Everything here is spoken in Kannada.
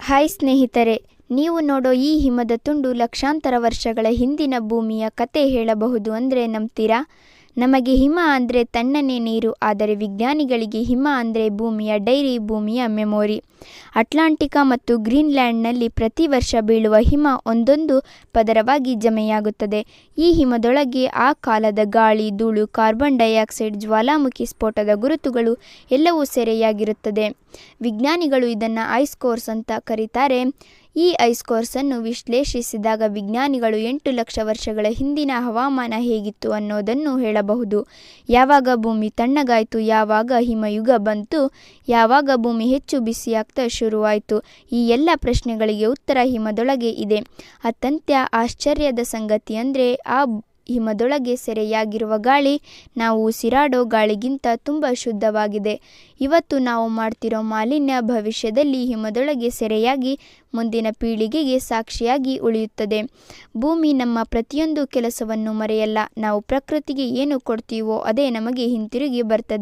ಹಾಯ್ ಸ್ನೇಹಿತರೆ, ನೀವು ನೋಡೋ ಈ ಹಿಮದ ತುಂಡು ಲಕ್ಷಾಂತರ ವರ್ಷಗಳ ಹಿಂದಿನ ಭೂಮಿಯ ಕತೆ ಹೇಳಬಹುದು ಅಂದರೆ ನಂಬ್ತೀರಾ? ನಮಗೆ ಹಿಮ ಅಂದರೆ ತಣ್ಣನೆ ನೀರು, ಆದರೆ ವಿಜ್ಞಾನಿಗಳಿಗೆ ಹಿಮ ಅಂದರೆ ಭೂಮಿಯ ಡೈರಿ, ಭೂಮಿಯ ಮೆಮೊರಿ. ಅಟ್ಲಾಂಟಿಕಾ ಮತ್ತು ಗ್ರೀನ್ಲ್ಯಾಂಡ್ನಲ್ಲಿ ಪ್ರತಿ ವರ್ಷ ಬೀಳುವ ಹಿಮ ಒಂದೊಂದು ಪದರವಾಗಿ ಜಮೆಯಾಗುತ್ತದೆ. ಈ ಹಿಮದೊಳಗೆ ಆ ಕಾಲದ ಗಾಳಿ, ಧೂಳು, ಕಾರ್ಬನ್ ಡೈಆಕ್ಸೈಡ್, ಜ್ವಾಲಾಮುಖಿ ಸ್ಫೋಟದ ಗುರುತುಗಳು ಎಲ್ಲವೂ ಸೆರೆಯಾಗಿರುತ್ತದೆ. ವಿಜ್ಞಾನಿಗಳು ಇದನ್ನು ಐಸ್ ಕೋರ್ಸ್ ಅಂತ ಕರೀತಾರೆ. ಈ ಐಸ್ ಕೋರ್ಸನ್ನು ವಿಶ್ಲೇಷಿಸಿದಾಗ ವಿಜ್ಞಾನಿಗಳು 8 ಲಕ್ಷ ವರ್ಷಗಳ ಹಿಂದಿನ ಹವಾಮಾನ ಹೇಗಿತ್ತು ಅನ್ನೋದನ್ನು ಹೇಳಬಹುದು. ಯಾವಾಗ ಭೂಮಿ ತಣ್ಣಗಾಯಿತು, ಯಾವಾಗ ಹಿಮಯುಗ ಬಂತು, ಯಾವಾಗ ಭೂಮಿ ಹೆಚ್ಚು ಬಿಸಿಯಾಗ್ತಾ ಶುರುವಾಯಿತು, ಈ ಎಲ್ಲ ಪ್ರಶ್ನೆಗಳಿಗೆ ಉತ್ತರ ಹಿಮದೊಳಗೆ ಇದೆ. ಅತ್ಯಂತ ಆಶ್ಚರ್ಯದ ಸಂಗತಿ ಅಂದರೆ ಆ ಹಿಮದೊಳಗೆ ಸೆರೆಯಾಗಿರುವ ಗಾಳಿ ನಾವು ಉಸಿರಾಡೋ ಗಾಳಿಗಿಂತ ತುಂಬ ಶುದ್ಧವಾಗಿದೆ. ಇವತ್ತು ನಾವು ಮಾಡ್ತಿರೋ ಮಾಲಿನ್ಯ ಭವಿಷ್ಯದಲ್ಲಿ ಹಿಮದೊಳಗೆ ಸೆರೆಯಾಗಿ ಮುಂದಿನ ಪೀಳಿಗೆಗೆ ಸಾಕ್ಷಿಯಾಗಿ ಉಳಿಯುತ್ತದೆ. ಭೂಮಿ ನಮ್ಮ ಪ್ರತಿಯೊಂದು ಕೆಲಸವನ್ನು ಮರೆಯಲ್ಲ. ನಾವು ಪ್ರಕೃತಿಗೆ ಏನು ಕೊಡ್ತೀವೋ ಅದೇ ನಮಗೆ ಹಿಂತಿರುಗಿ ಬರ್ತದೆ.